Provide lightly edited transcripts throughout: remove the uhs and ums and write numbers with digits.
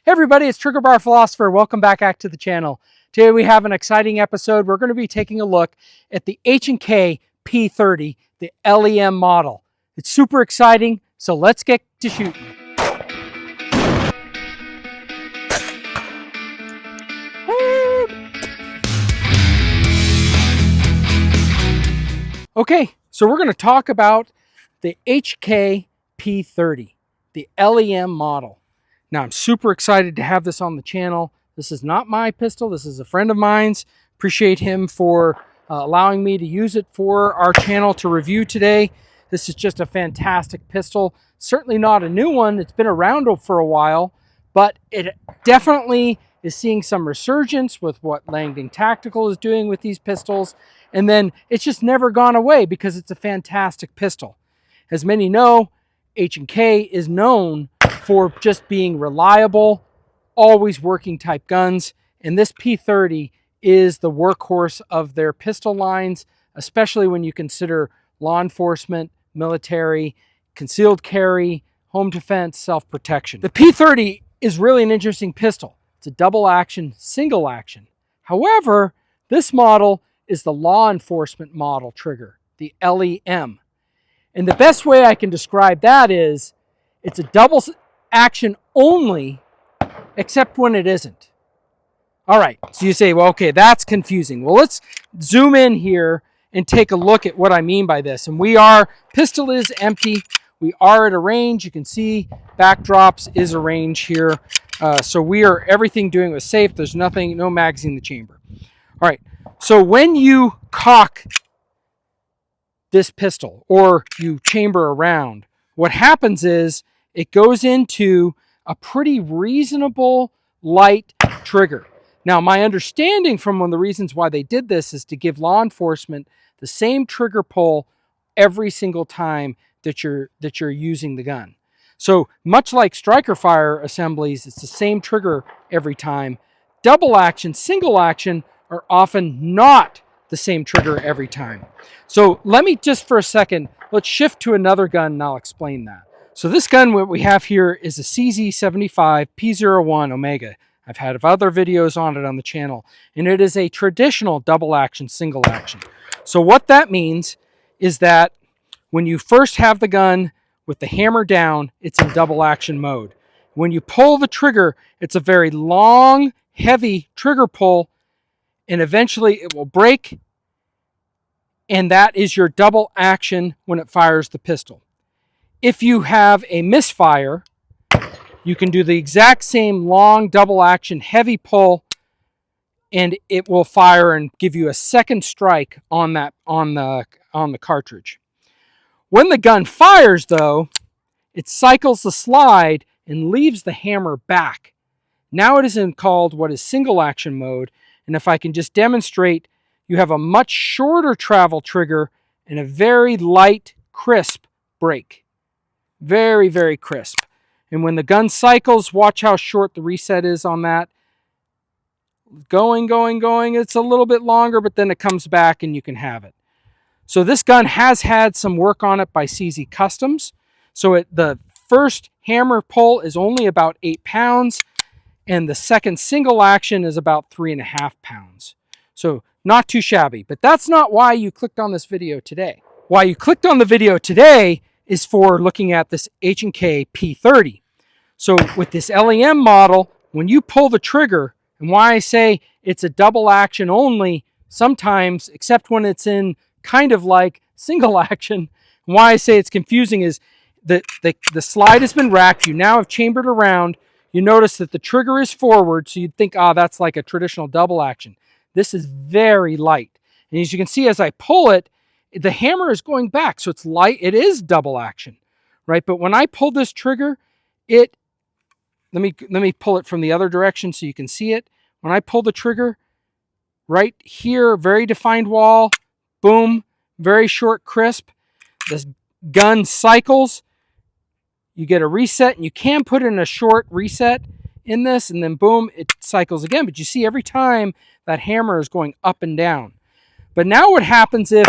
Hey everybody, it's Trigger Bar Philosopher. Welcome back to the channel. Today we have an exciting episode. We're going to be taking a look at the H&K P30, the LEM model. It's super exciting, so let's get to shooting. Okay, so we're going to talk about the H&K P30, the LEM model. Now, I'm super excited to have this on the channel. This is not my pistol. This is a friend of mine's. Appreciate him for allowing me to use it for our channel to review today. This is just a fantastic pistol. Certainly not a new one. It's been around for a while, but it definitely is seeing some resurgence with what Langdon Tactical is doing with these pistols. And then it's just never gone away because it's a fantastic pistol. As many know, H&K is known for just being reliable, always working type guns. And this P30 is the workhorse of their pistol lines, especially when you consider law enforcement, military, concealed carry, home defense, self-protection. The P30 is really an interesting pistol. It's a double action, single action. However, this model is the law enforcement model trigger, the LEM. And the best way I can describe that is it's a double action only, except when it isn't. All right, so you say, well, okay, that's confusing. Well, let's zoom in here and take a look at what I mean by this. And pistol is empty. We are at a range. You can see backdrops is a range here. So everything doing was safe. There's nothing, no magazine in the chamber. All right, so when you cock this pistol or you chamber around, what happens is it goes into a pretty reasonable light trigger. Now, my understanding from one of the reasons why they did this is to give law enforcement the same trigger pull every single time that you're using the gun. So much like striker fire assemblies, it's the same trigger every time. Double action, single action are often not the same trigger every time. So let me just for a second, let's shift to another gun and I'll explain that. So this gun, what we have here is a CZ75 P01 Omega. I've had other videos on it on the channel, and it is a traditional double action, single action. So what that means is that when you first have the gun with the hammer down, it's in double action mode. When you pull the trigger, it's a very long, heavy trigger pull, and eventually it will break, and that is your double action when it fires the pistol. If you have a misfire, you can do the exact same long double action heavy pull and it will fire and give you a second strike on the cartridge. When the gun fires though, it cycles the slide and leaves the hammer back. Now it is called what is single action mode, and if I can just demonstrate, you have a much shorter travel trigger and a very light, crisp break. Very, very crisp. And when the gun cycles, watch how short the reset is on that. Going. It's a little bit longer, but then it comes back and you can have it. So this gun has had some work on it by CZ Customs. So the first hammer pull is only about 8 pounds, and the second single action is about 3.5 pounds. So not too shabby, but that's not why you clicked on this video today. Why you clicked on the video today is for looking at this H&K P30. So with this LEM model, when you pull the trigger, and why I say it's a double action only sometimes, except when it's in kind of like single action, and why I say it's confusing is that the slide has been racked, you now have chambered around, you notice that the trigger is forward, so you'd think, that's like a traditional double action. This is very light. And as you can see, as I pull it, the hammer is going back, so it's light. It is double action, right? But when I pull this trigger, let me pull it from the other direction so you can see it. When I pull the trigger, right here, very defined wall, boom, very short, crisp. This gun cycles. You get a reset, and you can put in a short reset in this, and then boom, it cycles again. But you see every time that hammer is going up and down. But now what happens if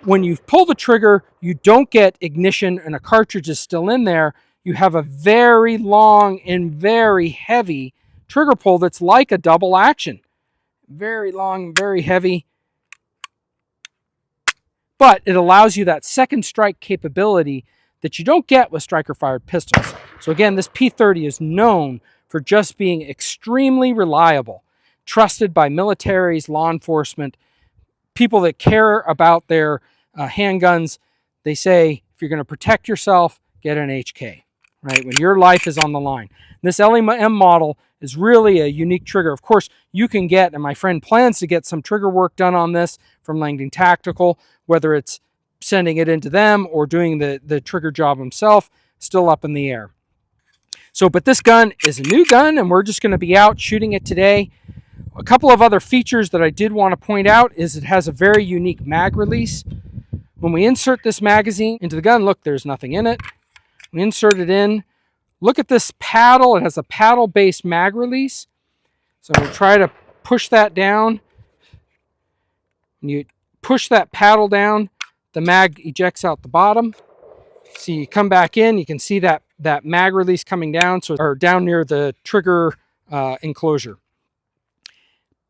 when you pull the trigger, you don't get ignition and a cartridge is still in there, you have a very long and very heavy trigger pull that's like a double action. Very long, very heavy, but it allows you that second strike capability that you don't get with striker fired pistols. So again, this P30 is known for just being extremely reliable, trusted by militaries, law enforcement, people that care about their handguns. They say, if you're going to protect yourself, get an HK, right? When your life is on the line. This LEM model is really a unique trigger. Of course, you can get, and my friend plans to get some trigger work done on this from Langdon Tactical, whether it's sending it into them or doing the trigger job himself, still up in the air. So, but this gun is a new gun, and we're just going to be out shooting it today. A couple of other features that I did want to point out is it has a very unique mag release. When we insert this magazine into the gun, look, there's nothing in it. We insert it in. Look at this paddle. It has a paddle-based mag release. So we'll try to push that down. When you push that paddle down, the mag ejects out the bottom. So you come back in, you can see that mag release coming down, or down near the trigger enclosure.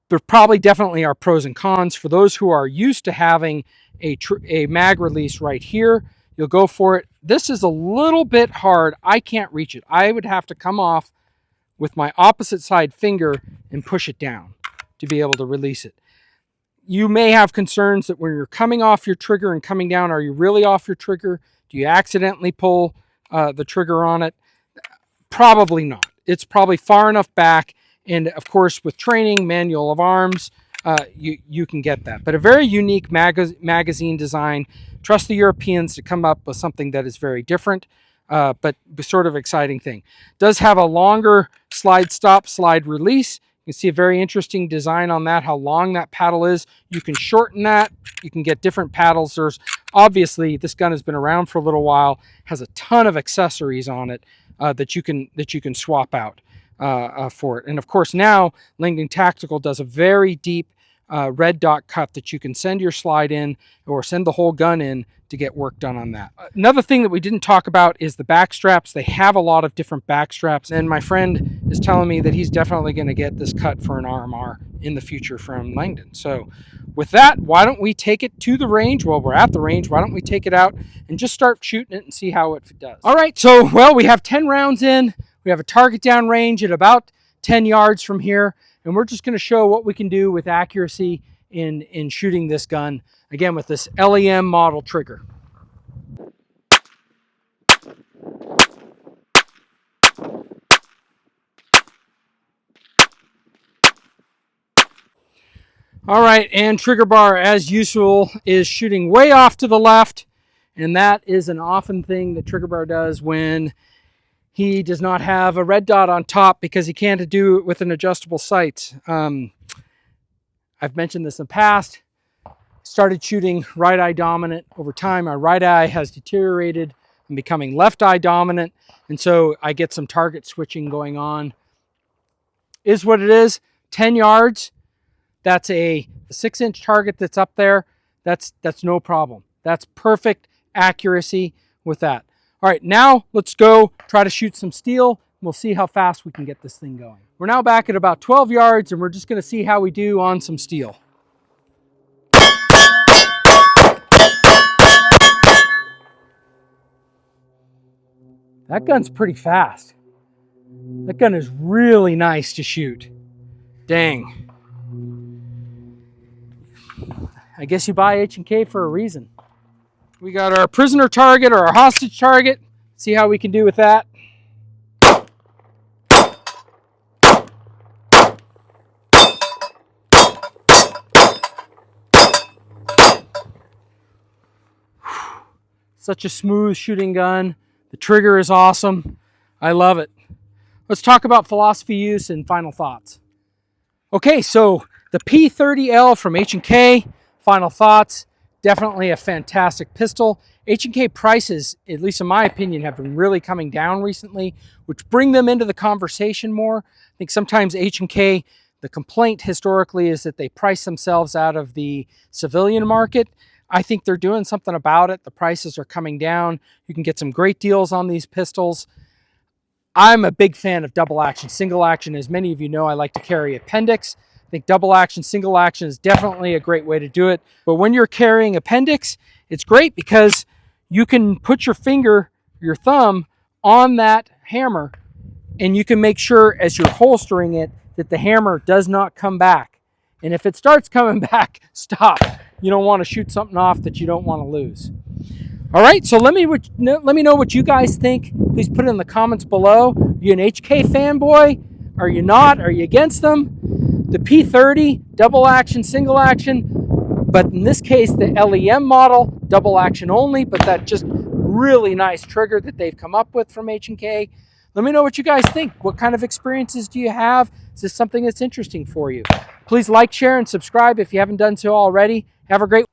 There probably definitely are pros and cons. For those who are used to having a mag release right here, you'll go for it. This is a little bit hard. I can't reach it. I would have to come off with my opposite side finger and push it down to be able to release it. You may have concerns that when you're coming off your trigger and coming down, are you really off your trigger? Do you accidentally pull the trigger on it? Probably not. It's probably far enough back. And of course, with training, manual of arms, you can get that. But a very unique magazine design. Trust the Europeans to come up with something that is very different, but sort of exciting thing. Does have a longer slide stop, slide release. You can see a very interesting design on that, how long that paddle is. You can shorten that. You can get different paddles. There's obviously, this gun has been around for a little while, has a ton of accessories on it that you can swap out for it. And of course, now Langdon Tactical does a very deep red dot cut that you can send your slide in or send the whole gun in to get work done on that. Another thing that we didn't talk about is the back straps. They have a lot of different back straps, and my friend is telling me that he's definitely going to get this cut for an RMR in the future from Langdon. So with that, why don't we take it to the range? Well, we're at the range. Why don't we take it out and just start shooting it and see how it does? All right, so, well, we have 10 rounds in. We have a target down range at about 10 yards from here, and we're just going to show what we can do with accuracy in shooting this gun, again, with this LEM model trigger. All right, and trigger bar, as usual, is shooting way off to the left, and that is an often thing that trigger bar does when he does not have a red dot on top because he can't do it with an adjustable sight. I've mentioned this in the past. Started shooting right eye dominant. Over time, my right eye has deteriorated. I'm becoming left eye dominant, and so I get some target switching going on. Is what it is. 10 yards. That's a 6-inch target that's up there. That's no problem. That's perfect accuracy with that. All right, now let's go try to shoot some steel. We'll see how fast we can get this thing going. We're now back at about 12 yards, and we're just going to see how we do on some steel. That gun's pretty fast. That gun is really nice to shoot. Dang. I guess you buy H&K for a reason. We got our prisoner target or our hostage target. See how we can do with that. Such a smooth shooting gun. The trigger is awesome. I love it. Let's talk about philosophy use and final thoughts. Okay, so the P30L from H&K, final thoughts. Definitely a fantastic pistol. H&K prices, at least in my opinion, have been really coming down recently, which bring them into the conversation more. I think sometimes H&K, the complaint historically is that they price themselves out of the civilian market. I think they're doing something about it. The prices are coming down. You can get some great deals on these pistols. I'm a big fan of double action. Single action, as many of you know, I like to carry appendix. I think double action, single action is definitely a great way to do it. But when you're carrying appendix, it's great because you can put your finger, your thumb, on that hammer, and you can make sure as you're holstering it that the hammer does not come back. And if it starts coming back, stop. You don't want to shoot something off that you don't want to lose. All right, so let me know what you guys think. Please put it in the comments below. Are you an HK fanboy? Are you not? Are you against them? The P30, double action, single action, but in this case, the LEM model, double action only, but that just really nice trigger that they've come up with from H&K. Let me know what you guys think. What kind of experiences do you have? Is this something that's interesting for you? Please like, share, and subscribe if you haven't done so already. Have a great